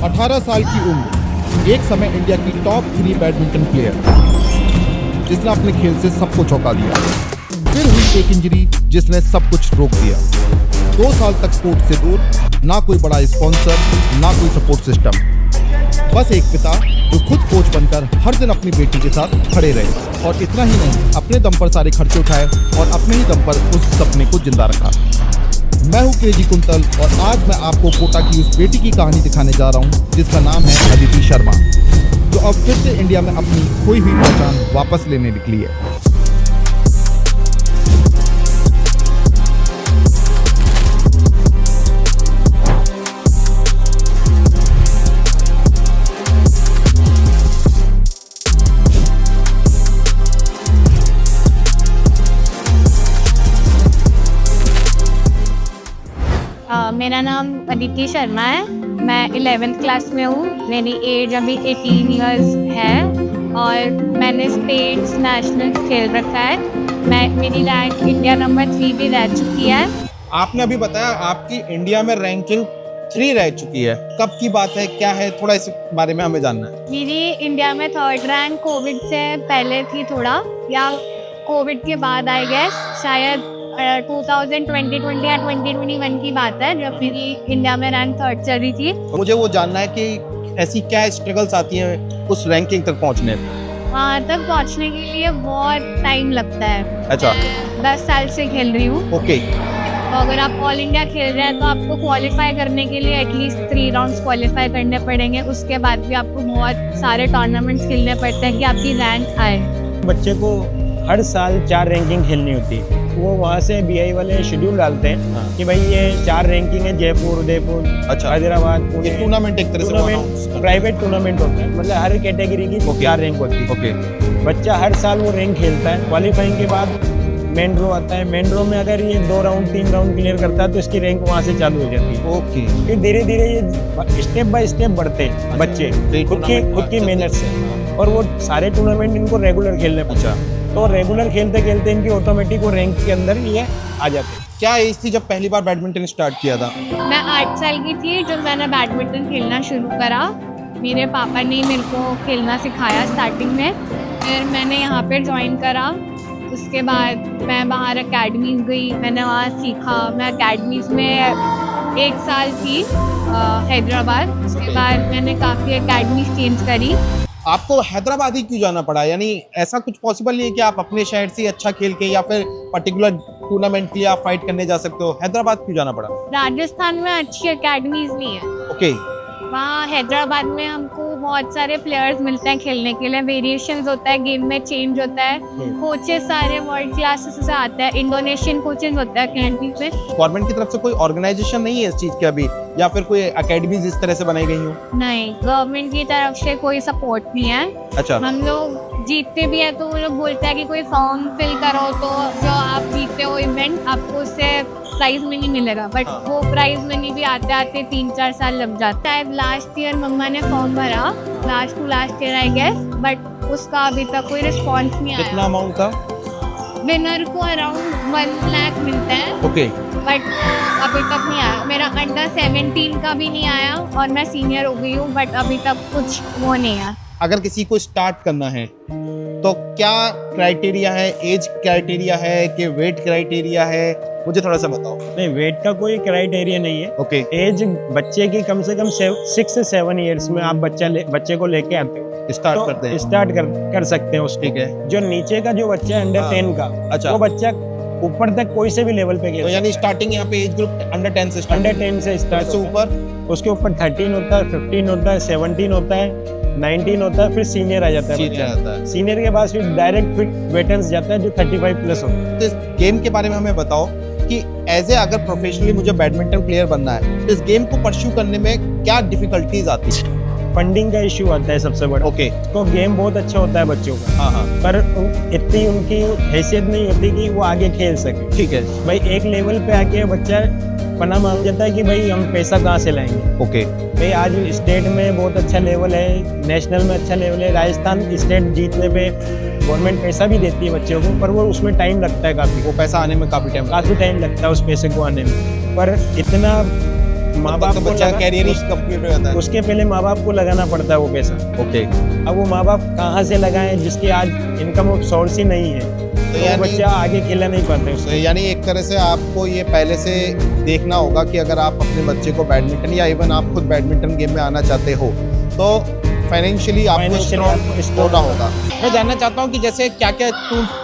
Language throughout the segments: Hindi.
18 साल की उम्र, एक समय इंडिया की टॉप 3 बैडमिंटन प्लेयर, जिसने अपने खेल से सबको चौंका दिया। फिर हुई एक इंजरी जिसने सब कुछ रोक दिया। 2 साल तक कोर्ट से दूर, ना कोई बड़ा स्पॉन्सर, ना कोई सपोर्ट सिस्टम, बस एक पिता जो खुद कोच बनकर हर दिन अपनी बेटी के साथ खड़े रहे। और इतना ही नहीं, अपने दम पर सारे खर्चे उठाए और अपने ही दम पर उस सपने को जिंदा रखा। मैं हूँ क्रेजी कुंतल और आज मैं आपको कोटा की उस बेटी की कहानी दिखाने जा रहा हूँ जिसका नाम है अदिति शर्मा, जो अब फिर से इंडिया में अपनी खोई हुई पहचान वापस लेने निकली है। मेरा नाम अदिति शर्मा है। मैं 11th क्लास में हूँ। मेरी एज अभी 18 इयर्स है और मैंने स्टेट्स नेशनल खेल रखा है। मेरी रैंक इंडिया नंबर 3 भी रह चुकी है। आपने अभी बताया आपकी इंडिया में रैंकिंग 3 रह चुकी है। कब की बात है, क्या है, थोड़ा इस बारे में हमें जानना है। मेरी इंडिया में 3rd रैंक कोविड से पहले थी थोड़ा, या कोविड के बाद आई गेस, शायद 2020 या 2021 की बात है जब मेरी इंडिया में रैंक 3rd चल रही थी। मुझे वो जानना है कि ऐसी क्या स्ट्रगल्स आती हैं उस रैंकिंग तक पहुंचने में। वहाँ तक पहुँचने के लिए बहुत टाइम लगता है। अच्छा। 10 साल से खेल रही हूँ। ओके। तो अगर आप ऑल इंडिया खेल रहे हैं तो आपको क्वालिफाई करने के लिए एटलीस्ट 3 राउंड्स क्वालिफाई करने पड़ेंगे। उसके बाद भी आपको बहुत सारे टूर्नामेंट्स खेलने पड़ते हैं कि आपकी रैंक आए। बच्चे को हर साल 4 रैंकिंग खेलनी होती है। वो वहाँ से बीआई वाले शेड्यूल डालते हैं कि भाई ये 4 रैंकिंग है, जयपुर, उदयपुर, अच्छा, हैदराबाद, ये टूर्नामेंट एक तरह से प्राइवेट टूर्नामेंट होता है। मतलब हर कैटेगरी की 4 रैंक होती है। ओके। बच्चा हर साल वो रैंक खेलता है। क्वालिफाइंग के बाद मेन ड्रॉ आता है। मेन ड्रॉ में अगर ये 2 राउंड 3 राउंड क्लियर करता है तो इसकी रैंक वहाँ से चालू हो जाती है। ओके। फिर धीरे धीरे ये स्टेप बाय स्टेप बढ़ते हैं बच्चे खुद की मेहनत से, और वो सारे टूर्नामेंट इनको रेगुलर खेलने पहुंचा। तो रेगुलर खेलते खेलते इनकी ऑटोमेटिक वो रैंक के अंदर ये आ जाते हैं। क्या एज थी जब पहली बार बैडमिंटन स्टार्ट किया था? मैं 8 साल की थी जब मैंने बैडमिंटन खेलना शुरू करा। मेरे पापा ने मेरे को खेलना सिखाया स्टार्टिंग में, फिर मैंने यहाँ पे ज्वाइन करा। उसके बाद मैं बाहर अकेडमीज गई, मैंने वहाँ सीखा। मैं अकेडमीज में 1 साल थी हैदराबाद। उसके बाद मैंने काफ़ी अकेडमीज चेंज करी। आपको हैदराबाद ही क्यों जाना पड़ा? यानी ऐसा कुछ पॉसिबल नहीं है कि आप अपने शहर से अच्छा खेल के या फिर पर्टिकुलर टूर्नामेंट के लिए आप फाइट करने जा सकते हो? हैदराबाद क्यों जाना पड़ा? राजस्थान में अच्छी अकेडमीज नहीं है। ओके। वहाँ हैदराबाद में हमको बहुत सारे प्लेयर्स मिलते हैं खेलने के लिए। वेरिएशंस होता है, गेम में चेंज होता है। कोचेस सारे वर्ल्ड क्लासेस से आते हैं। इंडोनेशियन कोचेस होता है अकेडमी में। गवर्नमेंट की तरफ से कोई ऑर्गेनाइजेशन नहीं है इस चीज के अभी, या फिर कोई अकेडमीज इस तरह से बनाई गई हो? नहीं, गवर्नमेंट की तरफ से कोई सपोर्ट नहीं है। अच्छा। हम लोग जीतते भी है तो वो लोग बोलते हैं कि कोई फॉर्म फिल करो तो जो आप जीतते हो इवेंट आपको उससे प्राइज मनी मिलेगा, बट वो प्राइज मनी भी आते आते 3-4 साल लग जाता है। लास्ट ईयर मम्मा ने फॉर्म भरा, last year I guess, but उसका अभी तक कोई रिस्पॉन्स नहीं आया। कितना अमाउंट था? विनर को अराउंड 1 लाख मिलते हैं। ओके। बट अभी तक नहीं आया। मेरा अंडर 17 का भी नहीं आया और मैं सीनियर हो गई हूँ, बट अभी तक कुछ वो नहीं है। अगर किसी को स्टार्ट करना है तो क्या क्राइटेरिया है? एज क्राइटेरिया है कि वेट क्राइटेरिया है? मुझे थोड़ा सा बताओ। नहीं, वेट का कोई क्राइटेरिया नहीं है। ओके। एज बच्चे की कम से कम 6 से 7 ईयर्स में आप बच्चे को लेके आते हो, स्टार्ट करते हैं। स्टार्ट कर सकते हैं उसको। ठीक है। जो नीचे का जो बच्चा है अंडर 10 का, अच्छा, वो बच्चा ऊपर तक कोई से भी लेवल पे खेल, तो यानी स्टार्टिंग यहाँ पे एज ग्रुप अंडर 10 से अंडर 10 से स्टार्ट से ऊपर। उसके ऊपर 13 होता है, 15 होता है, 17 होता है, 19 होता है, फिर सीनियर आ जाता है। सीनियर के बाद फिर डायरेक्ट फिर वेटरन्स जाता है जो 35 प्लस होता है। तो इस गेम के बारे में हमें बताओ कि एज ए अगर प्रोफेशनली मुझे बैडमिंटन प्लेयर बनना है तो इस गेम को परस्यू करने में क्या डिफिकल्टीज आती है? फंडिंग का इश्यू आता है सबसे बड़ा। ओके। तो गेम बहुत अच्छा होता है बच्चों का, हाँ हाँ, पर इतनी उनकी हैसियत नहीं होती कि वो आगे खेल सके। ठीक है भाई एक लेवल पे आके बच्चा पना मांग जाता है कि भाई हम पैसा कहाँ से लाएंगे। ओके। भाई आज स्टेट में बहुत अच्छा लेवल है, नेशनल में अच्छा लेवल है। राजस्थान स्टेट जीतने पे गवर्नमेंट पैसा भी देती है बच्चों को, पर वो उसमें टाइम लगता है काफ़ी। वो पैसा आने में काफ़ी टाइम लगता है उस पैसे को आने में। पर इतना माँ तब बाप तक को बच्चा कैरियर ही उस- कंप्लीट हो जाता है। उसके पहले माँ बाप को लगाना पड़ता है वो पैसा। ओके, अब वो माँ बाप कहाँ से लगाएं जिसकी आज इनकम सोर्स ही नहीं है, तो वो यानी- बच्चा आगे खेला नहीं पाता तो यानी एक तरह से आपको ये पहले से देखना होगा कि अगर आप अपने बच्चे को बैडमिंटन या इवन आप खुद बैडमिंटन गेम में आना चाहते हो तो फाइनेंशियली आपको Financially आपको स्ट्रॉन्ग strong होना होगा। मैं जानना चाहता हूँ कि जैसे क्या क्या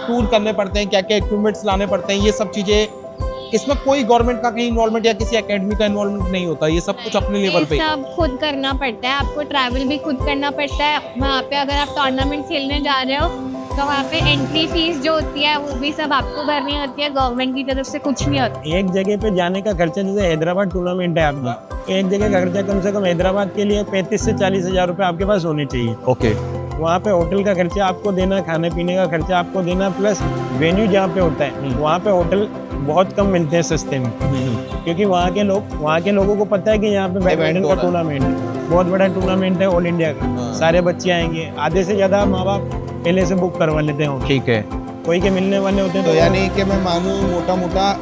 टूर करने पड़ते हैं, क्या क्या इक्विपमेंट्स लाने पड़ते हैं, ये सब चीज़ें, इसमें कोई गवर्नमेंट का कहीं इन्वॉल्वमेंट या किसी एकेडमी का इन्वॉल्वमेंट नहीं होता, ये सब कुछ अपने लेवल पे ये सब खुद करना पड़ता है, आपको ट्रैवल भी खुद करना पड़ता है। वहाँ पे अगर आप टूर्नामेंट खेलने जा रहे हो तो वहाँ पे एंट्री फीस जो होती है वो भी सब आपको भरनी होती है, गवर्नमेंट की तरफ से कुछ नहीं होता। एक जगह पे जाने का खर्चा, जैसे हैदराबाद टूर्नामेंट है आपका, तो एक जगह का खर्चा कम से कम हैदराबाद के लिए 35 से 40 हज़ार रुपये आपके पास होने चाहिए। ओके, वहाँ पे होटल का खर्चा आपको देना, खाने पीने का खर्चा आपको देना, प्लस वेन्यू जहाँ पे होता है वहाँ पे होटल बहुत कम मिलते हैं सस्ते में, क्योंकि वहाँ के लोगों को पता है कि यहाँ पे बैडमिंटन हो का रहा है। टूर्नामेंट है, बहुत बड़ा टूर्नामेंट है ऑल इंडिया का, सारे बच्चे आएंगे, आधे से ज़्यादा माँ बाप पहले से बुक करवा लेते हैं होटल। ठीक है। कोई के मिलने वाले होते हैं तो यानी कि मैं मानूँ मोटा मोटा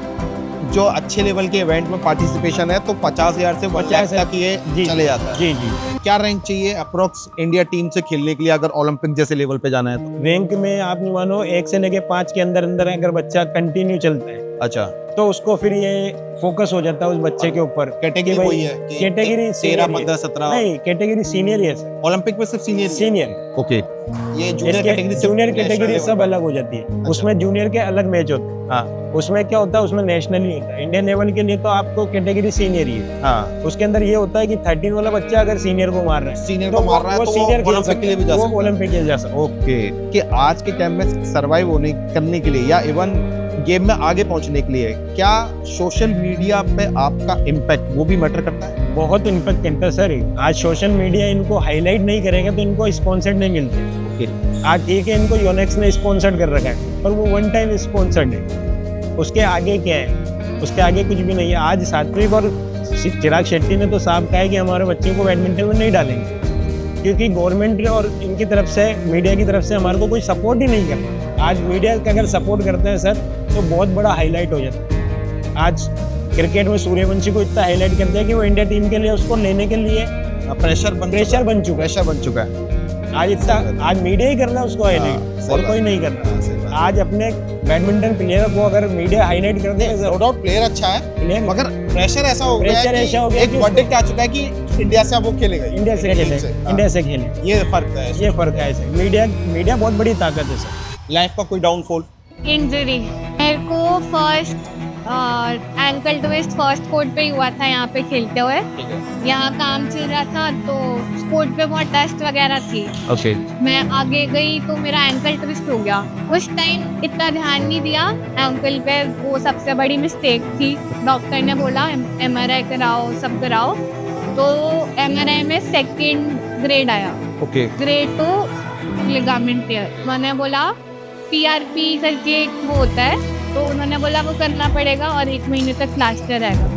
जो अच्छे लेवल के इवेंट में पार्टिसिपेशन है तो 50,000 से 50 तक ये जी चले जाता है। जी जी। क्या रैंक चाहिए अप्रोक्स इंडिया टीम से खेलने के लिए अगर ओलंपिक जैसे लेवल पे जाना है तो? रैंक में आप मानो 1 से लेके 5 के अंदर अंदर अगर बच्चा कंटिन्यू चलता है अच्छा, तो उसको फिर ये फोकस हो जाता है उस बच्चे के ऊपर। कैटेगरी कि भाई वही है कि कैटेगरी 13, 15, 17 नहीं, कैटेगरी सीनियर ही है सर। ओलंपिक में सिर्फ सीनियर। सीनियर, ओके, ये जूनियर कैटेगरी जूनियर कैटेगरी सब अलग हो जाती है, उसमें जूनियर के अलग मैच होते हैं। हाँ उसमें क्या होता है, उसमें नेशनल ही होता है, इंडियन लेवल के लिए तो आपको कैटेगरी सीनियर ही है। हाँ, उसके अंदर ये होता है कि 13 वाला बच्चा अगर सीनियर को मार रहा है, सीनियर तो को मार रहा है वो तो सीनियर वो ओलंपिक के लिए भी जा सकता है। ओलंपिक के लिए जा सकता है। ओके, कि आज के टाइम में सरवाइव होने करने के लिए या इवन गेम में आगे पहुंचने के लिए क्या सोशल मीडिया पे आपका इम्पैक्ट वो भी मैटर करता है? बहुत इम्पैक्ट करता है सर। आज सोशल मीडिया इनको हाईलाइट नहीं करेगा तो इनको स्पॉन्सर नहीं मिलते। ओके, आज ठीक है, इनको योनेक्स ने स्पॉन्सर कर रखा है, पर वो वन टाइम स्पॉन्सर्ड है, उसके आगे क्या है, उसके आगे कुछ भी नहीं है। आज सात्विक और चिराग शेट्टी ने तो साफ कहा है कि हमारे बच्चे को बैडमिंटन में नहीं डालेंगे, क्योंकि गवर्नमेंट और इनकी तरफ से, मीडिया की तरफ से हमारे को कोई सपोर्ट ही नहीं करता। आज मीडिया का अगर सपोर्ट करते हैं सर तो बहुत बड़ा हाईलाइट हो जाता है। आज क्रिकेट में सूर्यवंशी को इतना हाईलाइट करते हैं कि वो इंडिया टीम के लिए, उसको लेने के लिए प्रेशर बन चुका है। आज इतना, आज मीडिया ही कर रहा है उसको हाँ, हाईलाइट, सही और बात कोई है। नहीं कर हाँ, सही बात रहा। है। आज अपने बैडमिंटन प्लेयर को अगर मीडिया हाईलाइट कर दे, नो डाउट प्लेयर अच्छा है, प्लेयर मगर प्रेशर ऐसा हो गया प्रेशर ऐसा हो है गया कि एक कि वर्डिक्ट आ चुका है कि इंडिया से अब वो खेलेगा ही। इंडिया से टीम खेले, हाँ। इंडिया से खेले, ये फर्क है। ये फर्क है सर। मीडिया बहुत बड़ी ताकत है सर। लाइफ का कोई डाउनफॉल? इंजरी मेरे को first ankle twist first court पे ही हुआ था, यहाँ पे खेलते हुए। ठीक है, यहाँ काम चल रहा था तो कोर्ट पे बहुत टेस्ट वगैरह थी। ओके, मैं आगे गई तो मेरा एंकल ट्विस्ट हो गया। उस टाइम इतना ध्यान नहीं दिया एंकल पे, वो सबसे बड़ी मिस्टेक थी। डॉक्टर ने बोला MRI कराओ, सब कराओ, तो MRI में 2nd ग्रेड आया, ओके, ग्रेड 2 लिगामेंट टेयर। मैंने बोला PRP करके एक वो होता है, तो उन्होंने बोला वो करना पड़ेगा और 1 महीने तक प्लास्टर रहेगा।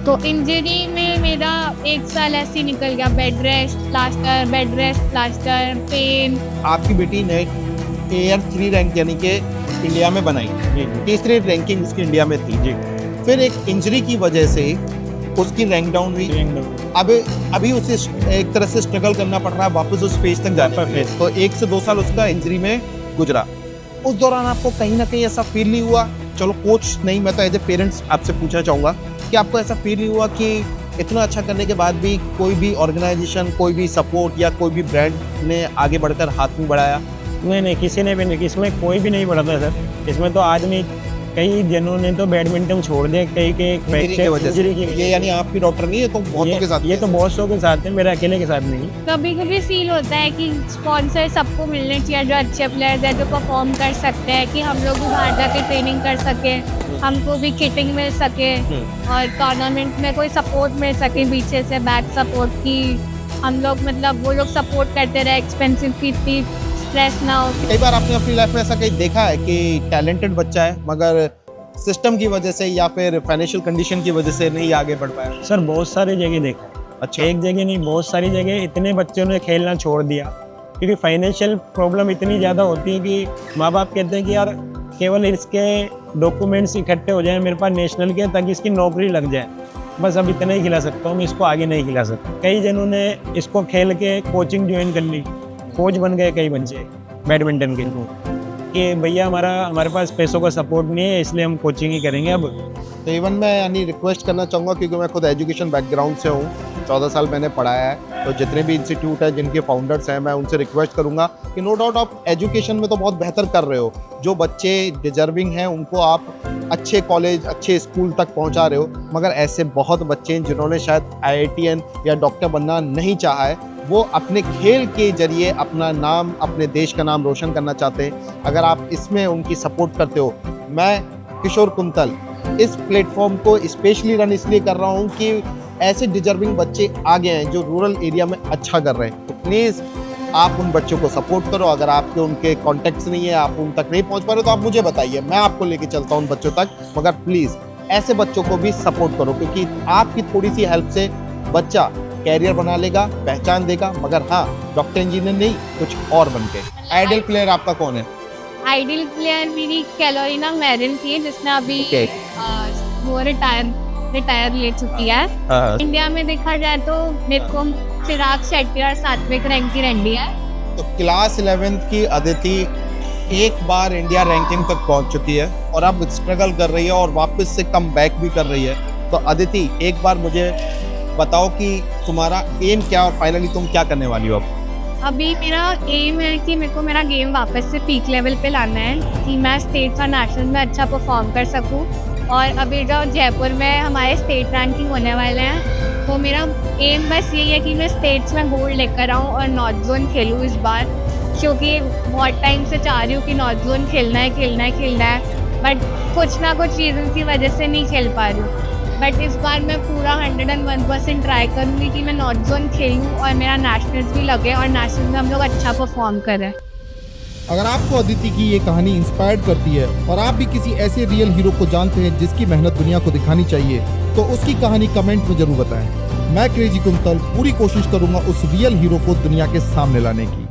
तो इंजरी में मेरा 1 साल ऐसे ही निकल गया, बेड रेस्ट प्लास्टर, पेन। आपकी बेटी ने Tier 3 रैंक यानी कि इंडिया में बनाई, जी तीसरी रैंकिंग उसकी इंडिया में थी। जी फिर एक इंजरी की वजह से उसकी रैंक डाउन हुई। अब अभी उसे एक तरह से स्ट्रगल करना पड़ रहा है वापस उस फेज तक जाने के लिए। तो 1 से 2 साल उसका इंजरी में गुजरा। उस दौरान आपको कहीं ना कहीं ऐसा फील नहीं हुआ, चलो कोच नहीं, मैं तो एज ए पेरेंट्स आपसे पूछना चाहूँगा कि आपको ऐसा फील नहीं हुआ कि इतना अच्छा करने के बाद भी कोई भी ऑर्गेनाइजेशन, कोई भी सपोर्ट या कोई भी ब्रांड ने आगे बढ़कर हाथ नहीं बढ़ाया? नहीं, किसी ने भी नहीं, इसमें कोई भी नहीं बढ़ा सर। इसमें तो आदमी, कई जनों ने तो बैडमिंटन छोड़ दिया, कई के इंजरी की वजह से। ये यानी आपकी डॉक्टर नहीं है, तो बहुतों के साथ ये तो बहुत सौ के साथ है, मेरे अकेले के साथ नहीं। कभी कभी फील होता है कि स्पॉन्सर सबको मिलने चाहिए, जो अच्छे प्लेयर्स हैं, जो परफॉर्म कर सकते हैं, कि हम लोग भी बाहर जाके ट्रेनिंग कर सके, हमको भी किटिंग मिल सके और टूर्नामेंट में कोई सपोर्ट मिल सके पीछे से, बैक सपोर्ट की। हम लोग मतलब वो लोग सपोर्ट करते रहे, एक्सपेंसिव की इतनी स्ट्रेस ना हो। कई बार आपने अपनी लाइफ में ऐसा कहीं देखा है कि टैलेंटेड बच्चा है मगर सिस्टम की वजह से या फिर फाइनेंशियल कंडीशन की वजह से नहीं आगे बढ़ पाया? सर बहुत सारी जगह देखा, अच्छा, एक जगह नहीं, बहुत सारी जगह इतने बच्चों ने खेलना छोड़ दिया क्योंकि फाइनेंशियल प्रॉब्लम इतनी ज़्यादा होती है कि माँ बाप कहते हैं कि यार केवल इसके डॉक्यूमेंट्स इकट्ठे हो जाएं मेरे पास नेशनल के, ताकि इसकी नौकरी लग जाए। बस अब इतना ही खिला सकता हूँ, मैं इसको आगे नहीं खिला सकता। कई जनों ने इसको खेल के कोचिंग ज्वाइन कर ली, कोच बन गए कई बच्चे बैडमिंटन के, कि भैया हमारे पास पैसों का सपोर्ट नहीं है, इसलिए हम कोचिंग ही करेंगे अब। तो इवन मैं यानी रिक्वेस्ट करना चाहूँगा, क्योंकि मैं खुद एजुकेशन बैकग्राउंड से हूँ, 14 साल मैंने पढ़ाया है, तो जितने भी इंस्टीट्यूट हैं जिनके फाउंडर्स हैं, मैं उनसे रिक्वेस्ट करूँगा कि नो डाउट आप एजुकेशन में तो बहुत बेहतर कर रहे हो, जो बच्चे डिजर्विंग हैं उनको आप अच्छे कॉलेज अच्छे स्कूल तक पहुँचा रहे हो, मगर ऐसे बहुत बच्चे हैं जिन्होंने शायद IITN या डॉक्टर बनना नहीं चाहा है, वो अपने खेल के जरिए अपना नाम अपने देश का नाम रोशन करना चाहते हैं। अगर आप इसमें उनकी सपोर्ट करते हो, मैं किशोर कुंतल इस प्लेटफॉर्म को स्पेशली रन इसलिए कर रहा हूँ कि ऐसे डिजर्विंग बच्चे आगे हैं जो रूरल एरिया में अच्छा कर रहे हैं, तो प्लीज़ आप उन बच्चों को सपोर्ट करो। अगर आपके उनके कॉन्टेक्ट्स नहीं है, आप उन तक नहीं पहुँच पा रहे तो आप मुझे बताइए, मैं आपको लेके चलता हूँ उन बच्चों तक, मगर प्लीज़ ऐसे बच्चों को भी सपोर्ट करो, क्योंकि आपकी थोड़ी सी हेल्प से बच्चा कैरियर बना लेगा, पहचान देगा, मगर हाँ डॉक्टर इंजीनियर नहीं, कुछ और बन के। आइडल प्लेयर आपका कौन है? आइडियल प्लेयर मेरी कैलोरीना मैरिन थी, जिसने अभी वो रिटायर ले चुकी है। इंडिया में देखा जाए तो मेरे को चिराग शेट्टी और सात्विक रैंकी रेड्डी है। तो क्लास 11th की अदिति एक बार इंडिया रैंकिंग तक पहुंच चुकी है और अब स्ट्रगल कर रही है और वापस से कम बैक भी कर रही है। तो अदिति एक बार मुझे बताओ कि तुम्हारा एम क्या और फाइनली तुम क्या करने वाली हो अब? अभी मेरा एम है कि मेरे को मेरा गेम वापस से पीक लेवल पे लाना है, कि मैं स्टेट और नेशनल में अच्छा परफॉर्म कर सकूं। और अभी जो जयपुर में हमारे स्टेट रैंकिंग होने वाले हैं, तो मेरा एम बस यही है कि मैं स्टेट्स में गोल्ड लेकर आऊँ और नॉर्थ जोन खेलूँ इस बार, क्योंकि बहुत टाइम से चाह रही हूँ कि नॉर्थ जोन खेलना है, बट कुछ ना कुछ रीज़न की वजह से नहीं खेल पा रही हूँ। बट इस बार मैं पूरा 101% ट्राई करूँगी कि मैं नॉर्थ जोन खेलूँ और मेरा नेशनल्स भी लगे और नेशनल में हम लोग अच्छा परफॉर्म करें। अगर आपको अदिति की ये कहानी इंस्पायर्ड करती है और आप भी किसी ऐसे रियल हीरो को जानते हैं जिसकी मेहनत दुनिया को दिखानी चाहिए, तो उसकी कहानी कमेंट में जरूर बताएं। मैं क्रेजी कुंतल पूरी कोशिश करूंगा उस रियल हीरो को दुनिया के सामने लाने की।